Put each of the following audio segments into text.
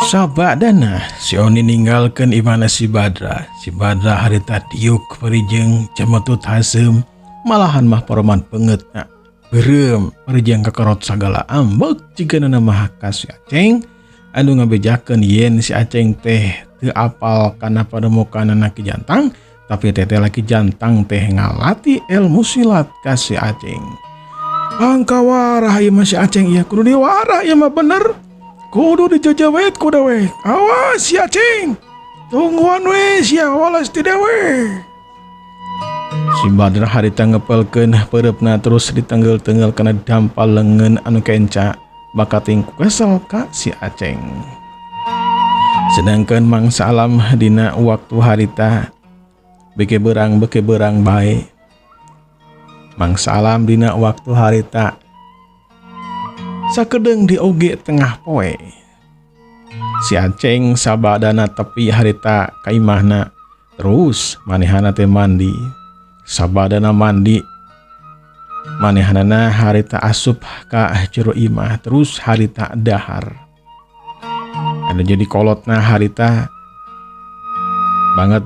Sabadana si Oni ninggalkan imana si Badra. Si Badra harita diuk perijeng cemetut hasem, malahan mah poroman penget berem perijeng kekerot segala ambek jika nama hakas si Aceng anu ngabejakeun yen si Aceng teh teu apal kana pademukan anak jantang, tapi teh laki jantang teh ngalati ilmu silat ka si Aceng. Angkawarah ieu mah si Aceng ieu kudu diwara ieu mah bener. Kudu dijajawet ku dewe. Awas si Aceng. Tungguan we sia walas ti dewe. Si Badra harita ngepelkeun peurepna terus ditenggel-tenggel kana dampal leungeun anu kenca bakating kesel ka si Aceng. Sedangkan mangsa alam dina waktu harita beke berang bae. Mangsa alam dina waktu harita sakedeng di oge tengah poe. Si Aceng sabadana tepi harita ka imahna, terus manehana teh mandi. Sabadana mandi manehanana harita asup ka jero imah, terus harita dahar. Anu jadi kolotna harita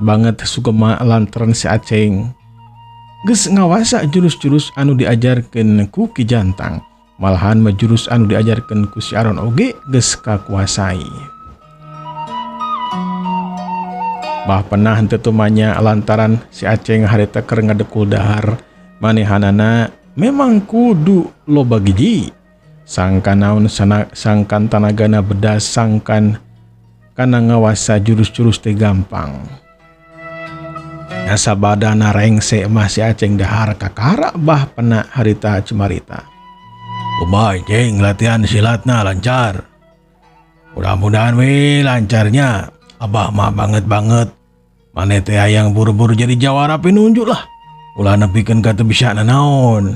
banget sugema lantaran si Aceng geus ngawasa jurus-jurus anu diajarkeun ku Ki Jantang. Malahan majurus anu diajarkan ku si Aron oge geus kakuasai. Bah pernah henteu tumanya lantaran si Aceng harita keur ngadekul dahar, manehanana memang kudu loba giji. Sangkan naon sangkan tanagana bedas, sangkan kana ngawasa jurus-jurus teh gampang. Sabadana rengse mah si Aceng dahar kakara bah pena harita cemarita. Kumaha Ceng, latihan silatna lancar. Mudah-mudahan we lancarnya. Abah mah banget. Mane teh hayang buru-buru jadi jawara pinunjuk lah. Ulah nepikeun ka teu bisa naon.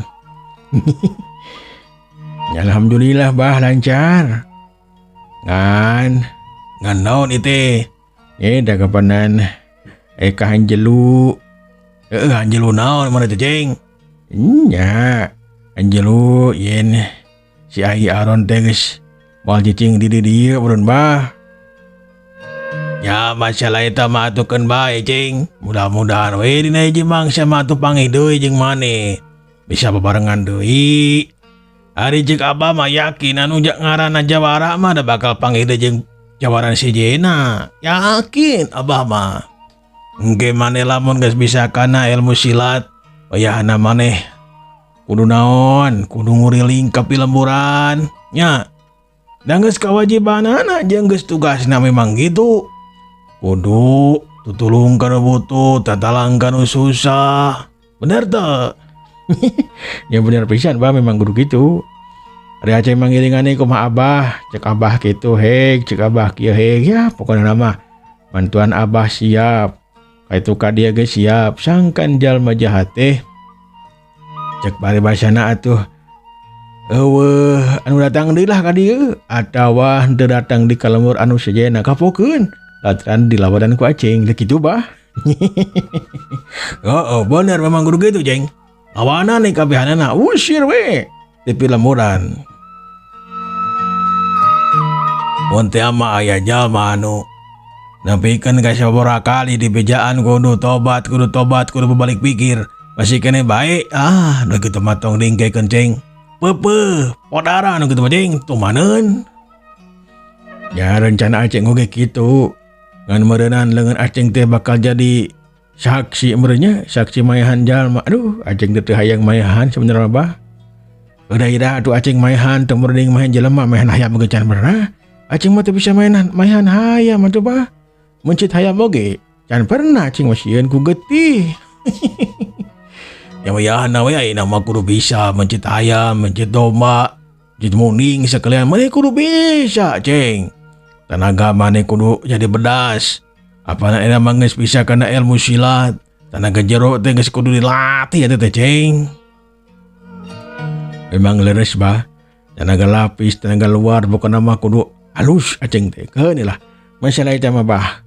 Alhamdulillah bah lancar. Ngan naon ite? Da kapanan ka hanjelu. Hanjelu naon mana teh Ceng? Nya Anjelu yen si Ahi Aron teh geus moal cicing di dieu urun bah. Ya masalah eta mah atukeun bae Cing. Mudah-mudahan we dina hiji mangsa mah atuh panggih deui jeung maneh. Bisa bebarengan deui. Ari ceuk Abah mah yakin anu ngaranna jawara mah da bakal panggih deui jeung jawaran si Jena. Yakin Abah mah. Engke maneh lamun geus bisa kana ilmu silat, wayahna maneh kudu naon, kudu nguriling ka pilemburan nya. Dan geus kawajibanana jeung geus tugasna memang gitu. Kudu tutulung kana butuh, tatalang kana susah. Bener teu? Ya bener pisan bah, memang kudu gitu. Ari Aceng mangilingane kumaha Abah, cek Abah kitu heg, cek Abah kieu heg, ya pokona mah bantuan Abah siap. Kaitu ka dia geus siap, sangkan jalma jahat teh cek paribasana atuh eueuh anu datang deui lah ka dieu atawa henteu datang di kalembur anu sejenna kapokeun lantaran dilawadan ku Aceng da kitu bah. Oh bener memang kudu gitu Ceng. Lawanan nih kabehanana usir we di pilemuran. Mun teh mah aya jalma anu nepikeun ka sabaraha kali di bejaan kudu tobat kudu balik pikir. Masih kene baik, udah gitu matong dingkeun Ceng. Pepe, podara nu kitu mah Ceng, tumaneun. Ya rencana Aceng oge kitu. Ngan meureunana leungeun Aceng teh bakal jadi saksi meureunnya, saksi mayahan jalma. Aduh, Aceng teh hayang mayahan sebenarnya bah. Udah atuh Aceng mayahan teu meureun mayahan jelema mayahan hayam oge can pernah. Aceng mah teu bisa mayahan hayam atuh bah. Mencit hayam oge can pernah Aceng masieun ku getih. Ya wayahna we ayeuna mah kudu bisa mencit ayam, mencit domba, mencit muning sakalian maneh kudu bisa Ceng. Tenaga maneh kudu jadi bedas. Apana eta mah geus bisa kana ilmu silat. Tenaga jero teh geus kudu dilatih eta teh Ceng. Memang leres bah. Tenaga lapis, tenaga luar pokona mah kudu halus Aceng teh. Keunilah masalah eta mah bah.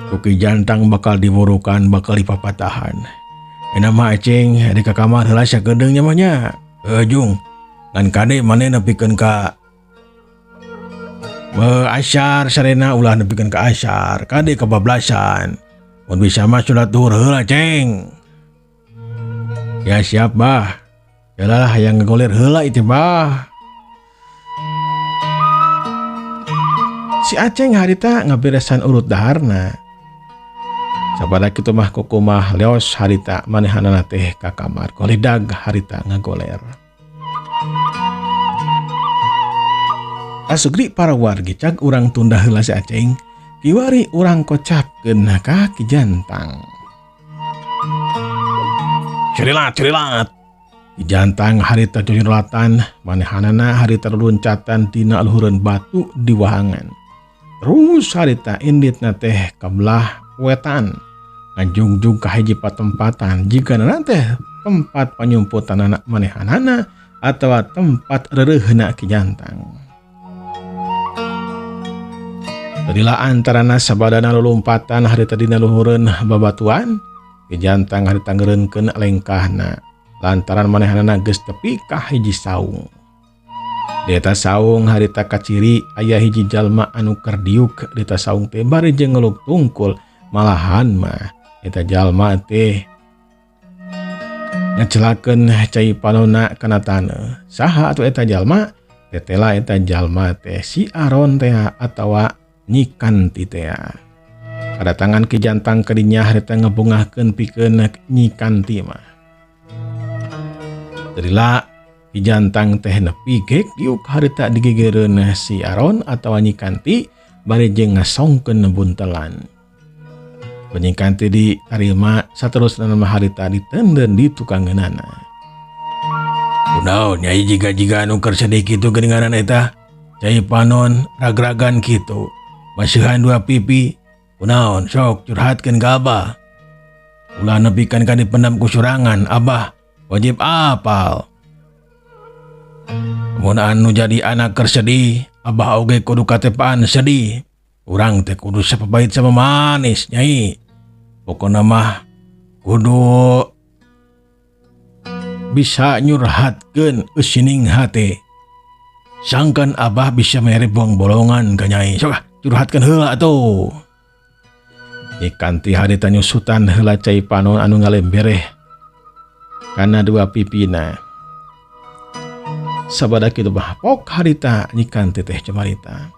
Ku Ki Jantang bakal diburukan, bakal dipapatahan. Mah Aceng di ka kamar heula sakedeung nya mah nya. Jung, ngan kade maneh nepikeun ka Asyar sarena ulah nepikeun ka asyar, kade kebablasan. Mun bisa mah salat duhur heula ceng. Ya siap bah. Yalah yang ngegoler heula itu bah. Si Aceng harita ngaberesan urut daharna. Sabada kitu mah kukumah leos harita manehanana teh ka kamar. Kolidag harita ngagoler. Asugri para wargi cag urang tunda heula si Aceng. Kiwari urang kocapkeun ka Ki Jantang. Cerilat. Ki Jantang harita jojorlatan manehanana harita luncatan dina luhureun batu di wahangan. Terus harita inditna teh kabelah wetan. Ngajungjung ka hiji patempatan jika teh tempat panyumputan anak manehanana atawa tempat reureheuna Ki Jantang. Tadilah antarana sabadana lulumpatan harita dina luhureun babatuan, Ki Jantang harita ngeureunkeun lengkahna lantaran manehanana geus tepi ka hiji saung. Di eta saung harita kaciri aya hiji jalma anu keur diuk di eta saung teh bari jeung ngeluk tungkul, malahan mah eta jalma teh ngecelakeun cai panonna kana taneuh. Saha atuh eta jalma? Tetela eta jalma teh si Aron teh atawa Nyi Kanti teh. Kadatangan Ki Jantang ka dinya harita ngebungahkeun pikeun Nyi Kanti mah. Tadila Ki Jantang teh nepi gek diuk harita digegereun si Aron atawa Nyi Kanti bari jeung ngasongkeun buntelan. Nyi Kanti ditarima saterusna mah harita diteundeun di tukangeunana. Kunaon nyai jiga-jiga anu keur sedih kitu geuninganan eta? Cai panon ragragan kitu. Masihan 2 pipi. Kunaon sok curhatkeun ka Abah. Ulah nepikeun ka dipendam ku surangan, Abah wajib apal. Mun anu jadi anak keur sedih, Abah oge kudu katepaan sedih. Urang teh kudu sapabait sama manis nyai. Pokona mah kudu bisa nyurhatkeun eusining hate. Sangkan Abah bisa mere buang bolongan ka nyai. Sok curhatkeun heula atuh. Nyi Kanti harita nyusutan heula cai panon anu ngalembereh kana 2 pipina. Sabada kitu mah pok harita Nyi Kanti teh cumarita.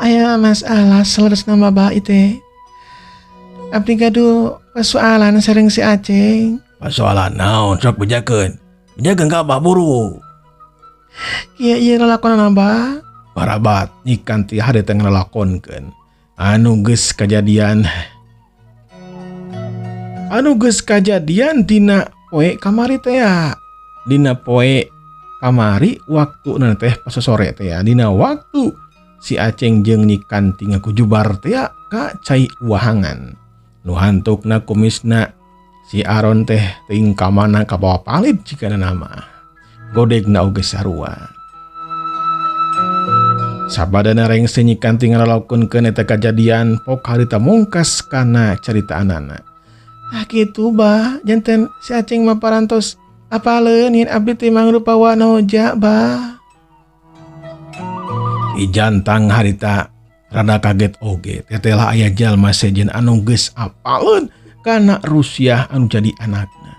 Aya masalah seleresna Babah teh. Abdi gaduh persoalan sareng si Aceng. Persoalan naon sok bejakeun? Bejakeun ka Abah buru. Ieu lalakonan Abah. Parabat Nyi Kanti harita nglalakonkeun anu geus kajadian dina poe kamari teh ya. Dina poe kamari waktuna teh pas sore teh ya. Dina waktu si Aceng jeung Nyi Kanti ngakujubar teh ya ka cai wahangan. Nu hantukna kumisna si Aron teh teuing ka mana ka bawa palit jikana nama. Godegna oge sarua. Sabadana rengse Nyi Kanti ngalalakonkeun eta kajadian pok harita mungkas kana caritaanana. Ah kitu bah, janten si Aceng mah parantos apaleun yen abdi teh mangrupa wanoja bah. Ki Jantang harita rada kaget oge. Tetela aya jalma sejen anu geus apaleun kana rusiah anu jadi anakna.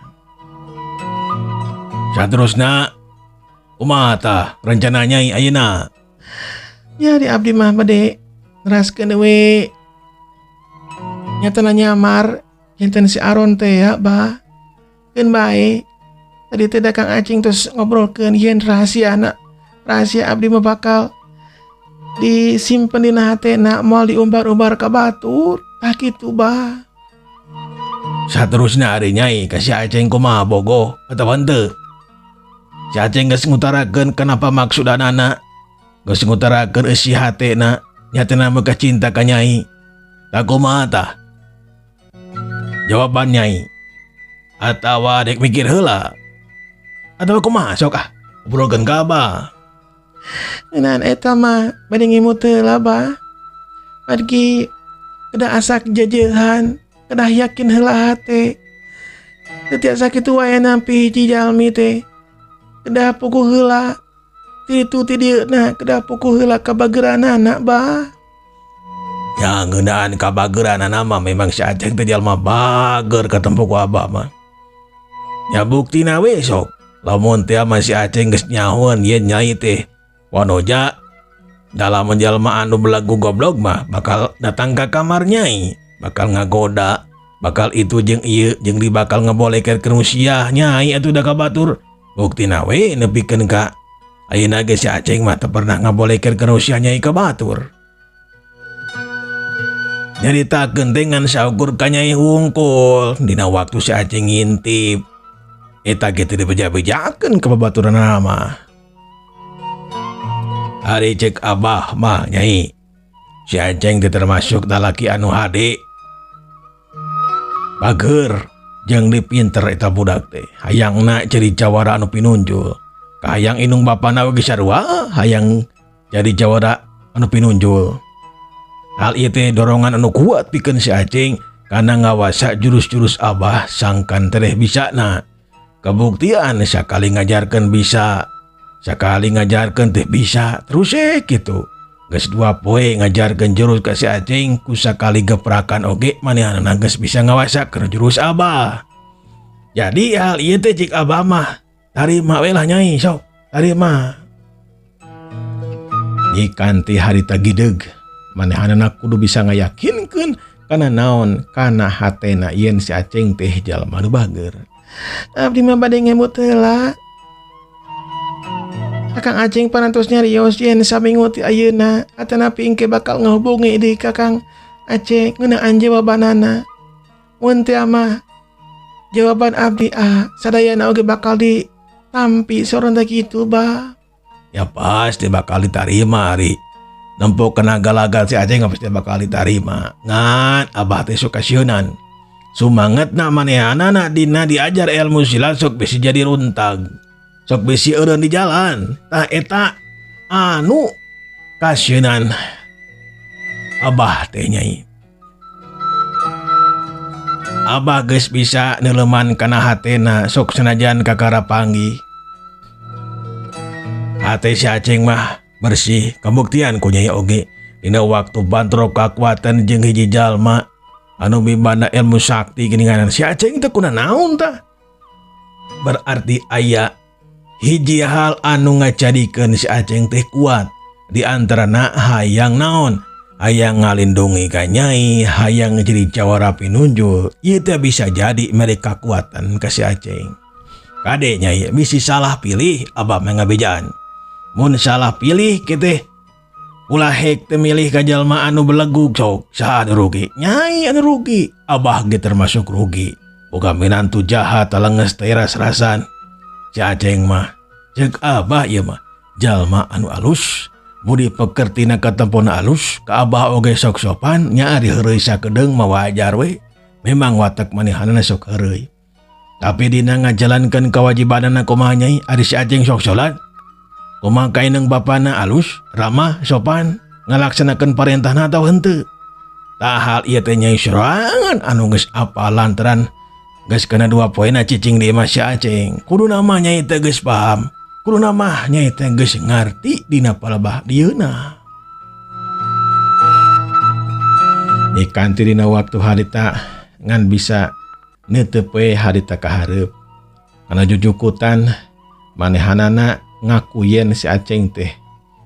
Saterusna kumaha tah rencana nyai ayeuna? Jadi abdi mah bade neraskeun we nyatana nyamar janten si Aron teh ya bah. Keun bae. Tadi teh da Kang Acing terus ngobrolkeun yen rahasia abdi mah bakal disimpen dina hatena moal diumbar-umbar ka batur. Tah kitu bah. Saterusna ari nyai ka si Aceng kumaha bogoh atawa henteu? Si Aceng geus ngutarakeun kenapa maksudanana. Geus ngutarakeun isi hatena nyatana meuka cinta ka nyai. Da kumaha tah? Jawaban nyai. Atawa dek mikir heula. Atawa kumaha sok obrolkeun ka Abah. Ngeunaan eta mah bade ngimut heula bah. Margi kedah asak jajeuhan, kedah yakin heula hate. Teu tiasa kitu wae nampi hiji jalmi teh. Kedah puguh heula. Itu ti dieu na kedah pukuh heula ka bageran anak bah. Ya ngeunaan ka bageran mah memang si Aceng teh jalma bager katempo ku abah mah. Ya buktina we sok. Lamun teh mah si Aceng geus nyahoan yen nyai teh wanoja dalam menjalma anu belagu goblok mah bakal datang ke kamar nyai, bakal ngagoda, bakal itu jeung ieu jeung di bakal ngebolekeun ke rusiah nyai atuh da kabatur. Buktina we nepikeun ka ayeuna ge si Aceng mah teu pernah ngabolekeun ke rusiah nyai ka batur. Nyaritakeun teh ngan saukur ka Nyai Hungkul dina waktu si Aceng ngintip. Eta ge teu dibeja-bejakeun ka babaturanna mah. Ari cek abah mah Nyai, si Aceng teh termasuk lalaki anu hade. Bager jeung dipinter eta budak teh. Hayangna jadi jawara anu pinunjul. Kahayang inung bapana oge sarua hayang jadi jawara anu pinunjul. Hal ieu teh dorongan anu kuat pikeun si Aceng kana ngawasa jurus-jurus abah sangkan tereh bisana. Kabuktian sakali ngajarkeun bisa, sakali ngajarkeun teh bisa terus kitu. Geus 2 poe ngajarkeun jurus ka si Aceng ku sakali geprakan oge manehanana geus bisa ngawasakeun jurus abah. Jadi hal ieu teh cik abah mah tarima we lah Nyai sok, tarima. Jikan teh harita gideg manehanana kudu bisa ngayakinkeun kana naon kana hatena yen si Aceng teh jalma nu bager. Abdi mah bade ngemut heula. Kakang Aceng parantos nyarios yen saminggu ti ayeuna atanapi engke bakal ngahubungi di Kakang Aceng ngeunaan jawabanana. Mun teu mah jawaban abdi sadayana oge bakal ditampi soron teh kitu bah. Ya pasti bakal ditarima ari. Nempo kena galagal si Aceng pasti bakal ditarima. Ngan abah teh suka sieunan. Sumangetna manehanana dina diajar ilmu silat sok bisi jadi runtag. Sok bisi eureun di jalan. Tah eta anu kasieunan abah teh Nyai. Abah geus bisa neuleman kana hatena sok senajan kakara panggih. Hate si Aceng mah bersih, kabuktian ku Nyai oge dina waktu bantrok kakuatan jeung hiji jalma anu mibanda ilmu sakti geuninganan si Aceng teh kunaon tah. Berarti aya hiji hal anu ngajadikeun si Aceng teh kuat. Di antarana hayang naon? Hayang ngalindungi ka Nyai, hayang jadi jawara pinunjul. Ieu teh bisa jadi mere kakuatan ka si Aceng. Kade Nyai bisi salah pilih abah mah ngabejaan. Mun salah pilih kiteh ulah hek teu milih ka jalma anu belegug sok saha anu rugi? Nyai anu rugi. Abah ge termasuk rugi. Boga minantu jahat leungeus teh ras-rasan. Si Aceng mah ceuk abah ieu mah jalma anu alus, budi pekertina katempona alus, ka abah oge sok sopan nya ari heureuy sakedeung mah wajar we. Memang watak manehanana sok heureuy. Tapi dina ngajalankeun kewajibanana kumaha Nyai ari si Aceng sok salat. Kumaha kaineng bapana alus, ramah, sopan, ngalaksanakeun parentahna atawa henteu. Tah hal ieu teh Nyai sorangan anu geus apal lantaran geus kana 2 poena cicing di imah si Aceng. Kuduna mah Nyai teh geus paham, kuduna mah Nyai teh geus ngarti dina palebah dieuna. Ikan ti dina waktu harita ngan bisa neuteup we harita kahareup. Kana jujukutan manehanana ngaku yen si Aceng teh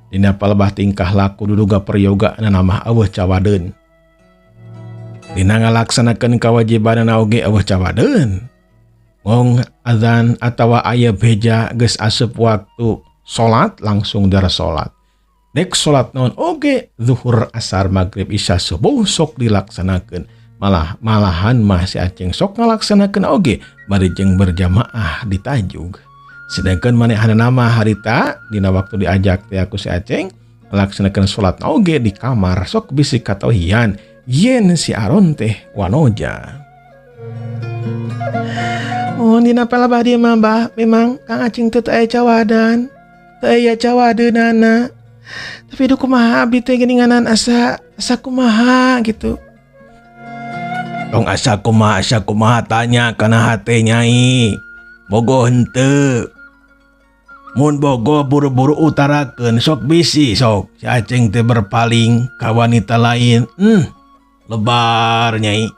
dina palebah tingkah laku duduga peryoga nama eueuh cawadeun. Dina ngalaksanakeun kawajibanana oge eueuh cawadeun. Ngong azan atawa aya beja geus aseup waktu salat langsung dara salat. Dek salat naon oge zuhur, asar, magrib, isya, subuh sok dilaksanakeun. Malahan mah si Aceng sok ngalaksanakeun oge bari jeung berjamaah di tajug. Sedangkan manehanana mah harita dina waktu diajak teh aku si Aceng ngalaksanakeun salat oge di kamar sok bisi katohian yen si Aron teh wanoja. Oh dina palebah dieu mah bah memang Kang Aceng teh aya cawadan, teu aya cawadeunana. Tapi duh kumaha abdi teh geuninganan asa kumaha gitu. Tong asa kumaha tanya kana hate Nyai. Bogoh henteu. mun bogo buru-buru utarakeun sok bisi sok si Aceng teh berpaling ka wanita lain. Lebar nyai.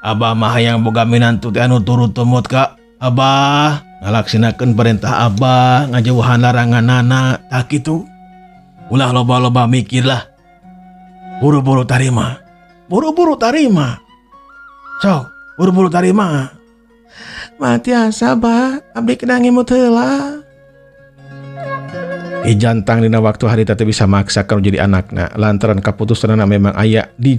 Abah mah hayang boga minantu teh anu turut tumut ka Abah, ngalaksanakeun perintah Abah, ngajauhan laranganana, tak kitu. Ulah loba-loba mikir lah. Buru-buru tarima. Buru-buru tarima. Sok, buru-buru tarima. Mati asa bah, abdi kena ngimut heula. Jantang dina waktu harita teh bisa maksa kalau jadi anakna lantaran kaputusanna memang aya di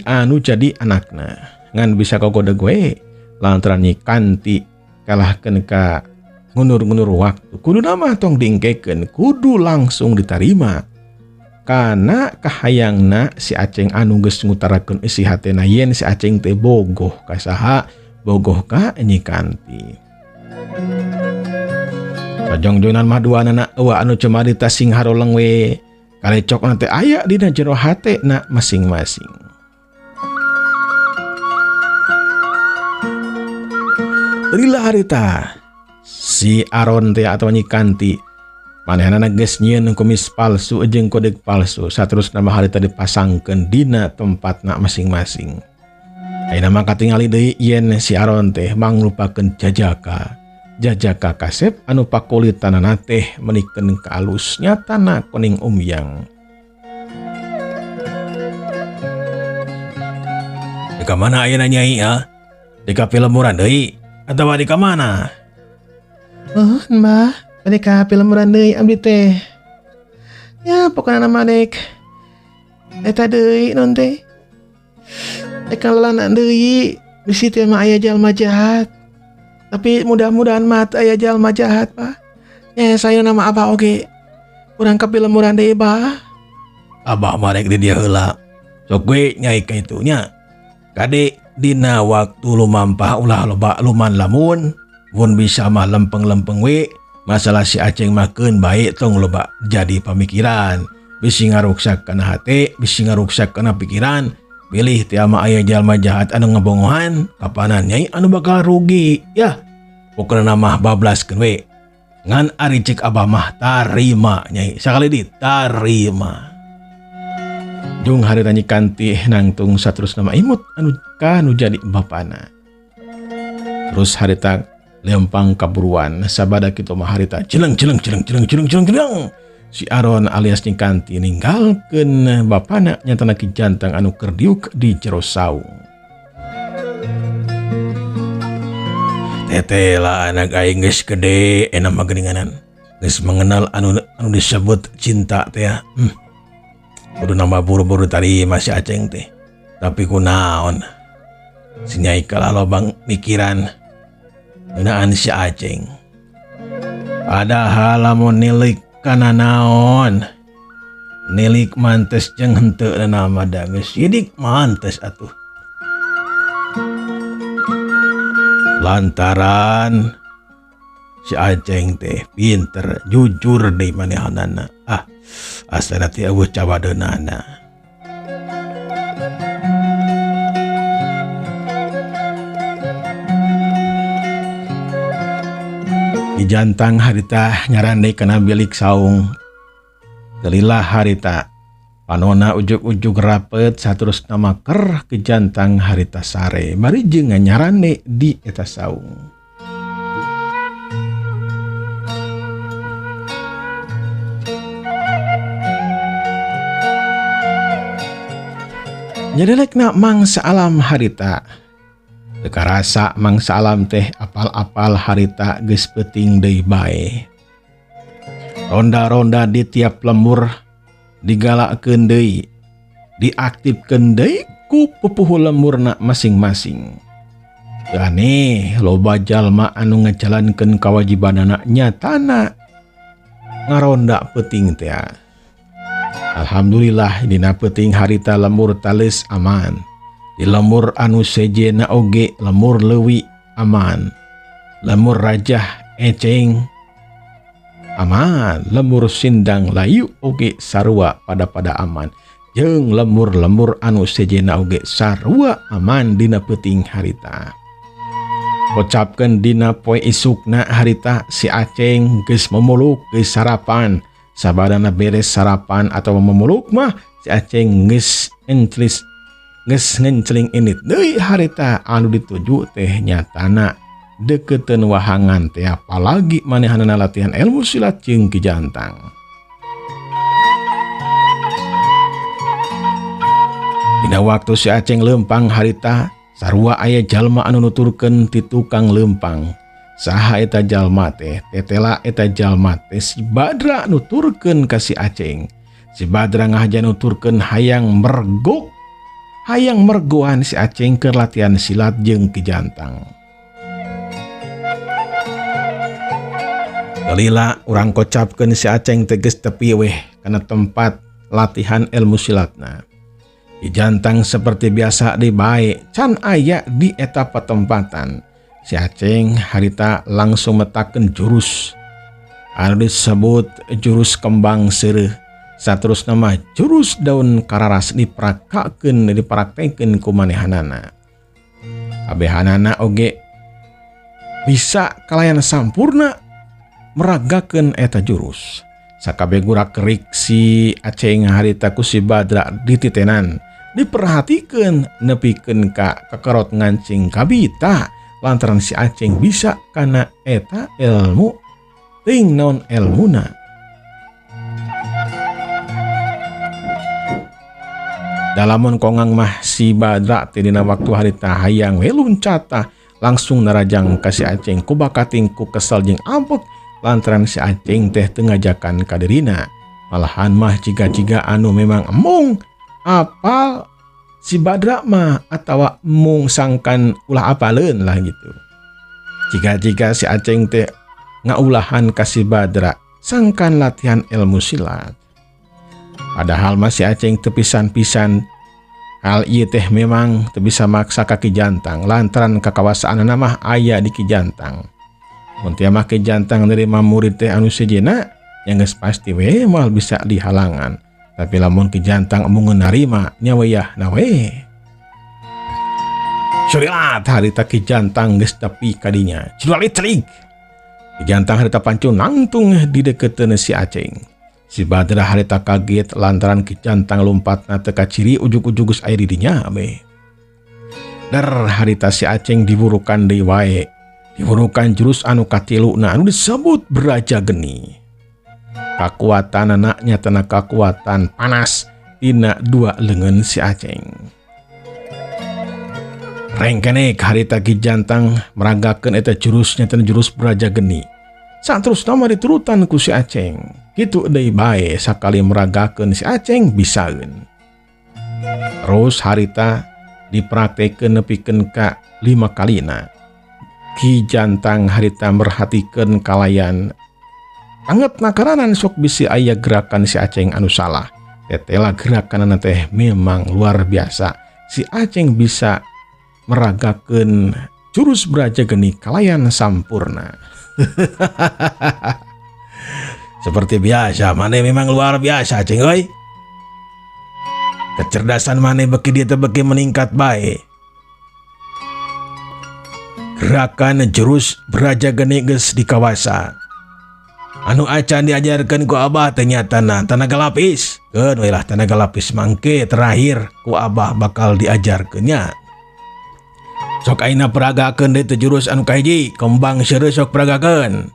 anu jadi anakna. Ngan bisa kogoda gue lantaran Nyi Kanti kalahkeun ka ngundur-ngundur waktu. Kudu nama tong diingkekeun, kudu langsung ditarima. Kana kahayangna si Aceng anu geus ngutarakeun isi hatena yen si Aceng teh bogoh ka saha? Bogoh ka Nyi Kanti. Sajongjonan mah duanana eueuh anu cemarita sing haroleng we kalecokna teh aya dina jero hatena masing-masing. Lila harita si Aron teh atau Nyi Kanti manehna geus nyieun kumis palsu jeung kodeg palsu saterusna mah harita dipasangkeun dina tempatna masing-masing. Ayeuna mah katingali deui yen si Aron teh manglupakeun Jajaka Kasep anu pakulitanana teh menikeun ka alus nyatana kuning umyang. Di mana ayeuna Nyai ya? Di ka Pilemuran deui atawa di ka mana? Mbah, di ka Pilemuran deui abdi teh. Ya pokona nama dek eta deui non teh. Dek lalana deui bisi teh mah aya jalma jahat. Tapi mudah-mudahan mat aya jalma jahat, Pak. Ya saya nama Abah oge. Urang ka Pilemuran deui, Bah. Abah mah rek di dieu heula. Sok we Nyai ka itu nya. Kade dina waktu lumampah ulah loba luman lamun mun bisa mah lempeng-lempeng we masalah si Aceng mah keun bae tong loba jadi pamikiran. Bisi ngaruksak kana hate, bisi ngaruksak kana pikiran. Pilih teh ama aya jalma jahat anu ngabongohan, kapanan Nyai anu bakal rugi. Ya, pokona mah bablaskeun we. Ngan ari cek Abah mah tarima Nyai, sakali ditarima. Jung harita Nyi Kanti nangtung saterusna mah imut anu jadi bapana. Terus harita lempang kaburuan sabada kitu mah harita celeng. Si Aron alias Nyi Kanti ninggalkeun bapana nyatana Ki Jantang anu keur diuk di jero saung. Tetela anak aing geus gede enak mah geuninganan. Geus mengenal anu disebut cinta teh ya. Kudu nama buru-buru tadi masih Aceng teh. Tapi kunaon? Si Nyai kalah lobang mikiran ngeunaan si Aceng. Padahal lamun nilik kana naon nilik mantes jeung henteu nama da geus sidik mantes atuh. Lantaran si Aceng teh pinter jujur deui manehanana. Asana teh eueuh cawadeunana. Di Jantang harita nyarandai kana bilik saung. Gelilah harita panona ujug-ujug rapet saterusna mah ker ke Jantang harita sare. Bari jeung nyarandai di eta saung. Nyadelekna mangsa alam harita. Teka rasa mangsa alam teh apal-apal harita geus peuting deui bae. Ronda-ronda di tiap lemur digalakeun deui, diaktifkeun deui ku pupuh lemurna masing-masing. Teu aneh loba jalma anu ngajalankeun kawajibanana nyatana ngaronda peuting teh. Alhamdulillah dina peuting harita lemur tales aman. Di lemur anu sejena oge lemur leuwi aman. Lemur rajah Eceng aman. Lemur sindang layu oge sarua pada aman. Jeung lemur-lemur anu sejena oge sarua aman dina peuting harita. Kocapkeun dina poe isukna harita si Aceng geus memuluk geus sarapan. Sabadana beres sarapan atau memuluk mah si Aceng geus ngenceling init deui harita anu dituju teh nyatana deketeun wahangan teh apalagi manehanana latihan ilmu silat jeung Ki Jantang. Dina waktu si Aceng leumpang harita sarua aya jalma anu nuturkeun ti tukang leumpang. Saha eta jalma teh? Tetela eta jalma teh si Badra nuturkeun ka si Aceng. Si Badra ngahaja nuturkeun hayang mergoan si Aceng keur latihan silat jeung Ki Jantang. Galila urang kocapkeun si Aceng teh geus tepi weh kana tempat latihan ilmu silatna. Ki Jantang seperti biasa di bae can aya di eta patempatan. Si Aceng harita langsung metakeun jurus anu disebut jurus kembang seureuh. Saterusna mah jurus daun kararas dipraktekeun ku manehanana. Kabehanana oge bisa kalayan sampurna meragakeun eta jurus. Sakabeh gurak-gerik si Aceng harita ku si Badra dititenan. Diperhatikeun nepikeun ka kekerot ngancing kabita lantaran si Aceng bisa kana eta ilmu ting naon ilmuna. Dalamun kongang mah si Badra teh dina waktu harita hayang we luncata langsung narajang ka si Aceng ku bakating ku kesel jeung ampek lantaran si Aceng teh teu ngajakan ka dirina. Malahan mah jiga-jiga anu memang emung apal si Badra mah atawa mung sangkan ulah apaleun lah gitu. Jika si Aceng teh ngaulahan ka si Badra sangkan latihan ilmu silat. Padahal mah si Aceng teu pisan-pisan hal ieu teh memang teu bisa maksa ka Ki Jantang lantaran kakawasaanna mah aya di Ki Jantang. Mun teu mah Ki Jantang nerima murid teh anu sejenna yang geus pasti we moal bisa dihalangan. Tapi lamun Ki Jantang emu narima nyawayah nawe. Surilat harita Ki Jantang geus tepi kadinya. Cidualit celik. Ki Jantang harita pancun nangtung di deketeun si Aceng. Si Badra harita kaget lantaran Ki Jantang lompatna teu kaciri ujug-ujug geus aya di dinya be. Dar harita si Aceng diburukan deui wae. Diburukan jurus anu katiluna anu disebut Braja Geni. Kakuatan anaknya tena kakuatan panas tina dua leungeun si Aceng. Rengkene harita Ki Jantang meragakeun eta jurusnya tena jurus Braja Geni. Saterusna mah diturutan ku si Aceng. Kitu deui bae sakali meragakeun si Aceng bisaeun. Terus harita dipraktekeun nepikeun ka 5 kalina. Ki Jantang harita merhatikeun kalayan anget nakaranan sok bisi aya gerakan si Aceng anu salah. Tetela gerakanana teh memang luar biasa. Si Aceng bisa meragakeun jurus Braja Geni kalayan sampurna. Seperti biasa, mane memang luar biasa Aceng euy. Kecerdasan mane beki dia teh beki meningkat bae. Gerakan jurus Braja Geni geus dikawasa. Anu acan diajarkan ku Abah ternyata tenaga lapis. Keun we lah tenaga lapis mangke terakhir ku Abah bakal diajarkeunnya. Sok aina peragakeun deui teh jurus anu kahiji, kembang seureuh sok peragakeun.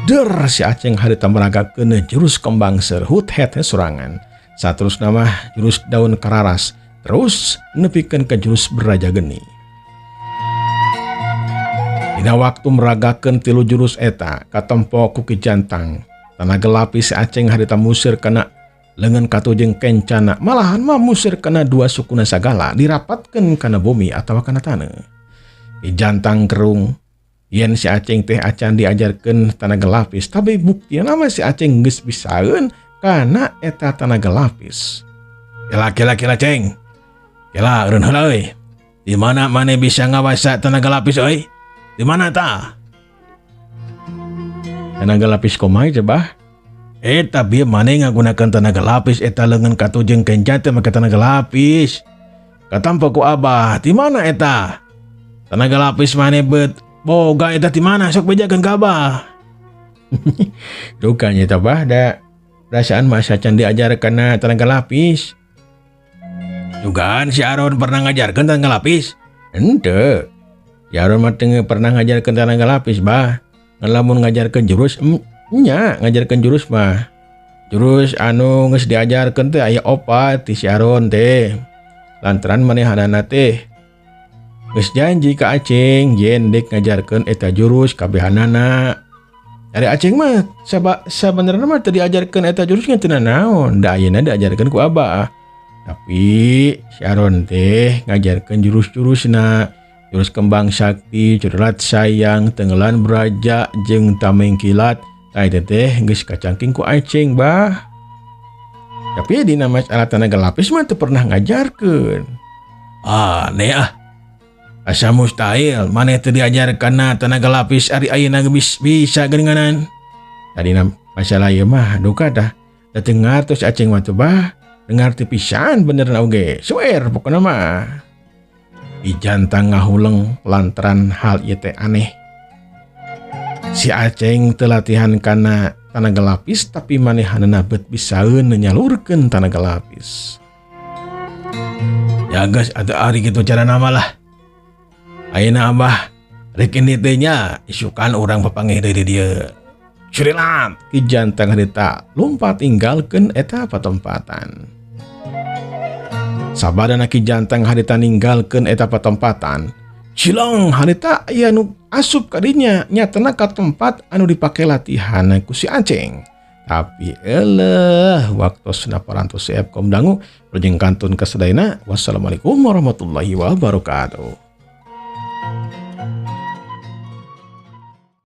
Der si Aceng harita meragakeun jurus kembang seureuh hut het sorangan. Saterusna mah jurus daun kararas, terus nepikeun ke jurus Braja Geni. Dina waktu meragakeun 3 jurus eta katempo ku Ki Jantang. Tenaga lapis si Aceng harita musir kana leungeun katujeng kencana, malahan mah musir kana 2 sukuna sagala dirapatkeun kana bumi atawa kana taneuh. Ki Jantang kerung yen si Aceng teh acan diajarkeun tenaga lapis, tapi buktina mah si Aceng geus bisaeun kana eta tenaga lapis. Kela Ceng. Kela eureun heula euy. Di mana mane bisa ngawasa tenaga lapis euy? Di mana ta? Tenaga lapis kumaha coba? Eta bieu mane ngagunakeun tenaga lapis eta leungeun katujeng kencan teh make tenaga lapis. Katampo ku Abah, di mana eta? tenaga lapis mana bet boga eta di mana sok bejakeun ka Abah. Dukanya eta bah da perasaan masa can diajarkeun na tenaga lapis. Jugaan si Aron pernah ngajarkeun tenaga lapis? Henteu. Si Aron mah teu pernah ngajarkeun tenaga lapis bah. Ngelamun ngajarkeun jurus nya ngajarkeun jurus mah. Jurus anu geus diajarkeun teh aya 4 ti si Aron teh. Lantaran manehanana teh geus janji ka Aceng yen dek ngajarkeun eta jurus kabehanana. Ari Aceng mah sabenerna mah teu diajarkeun eta jurus teu naon, da ayeuna diajarkeun ku Abah. Tapi si Aron teh ngajarkeun jurus-jurusna, jurus kembang sakti, curat sayang, tenggelan beraja jeung tameng kilat. Tah eta teh geus kacangking ku Aceng bah. Tapi dina masalah tenaga lapis mah teu pernah ngajarkeun. Aneh ah. Asa mustahil maneh teu diajarkeunna tenaga lapis ari ayeuna bisa geuninganan. Tadina masalah ieu mah duka dah. Da teu ngartos Aceng mah teu bah. Dengar teu pisan benerna oge. Suer pokona mah. Dijantang ngahuleng lantaran hal ieu teh aneh. Si Aceng teu latihan kana tenaga lapis tapi manehanana bet bisaeun nyalurkeun tenaga lapis. Ya geus atuh ari kitu cara nama lah. Ayeuna Abah rek ini teh nya isukan urang papanggih deui dieu. Surilam ki jantang harita lompat tinggalkeun eta patempatan. Sabadana ki jantang harita ninggalkeun eta patempatan, cilong harita aya nu asup ka dinya nyatana ka tempat anu dipake latihan ku si Aceng. Tapi eleuh waktosna parantos Epkom dangu lajeng kantun kasadayana. Wassalamualaikum warahmatullahi wabarakatuh.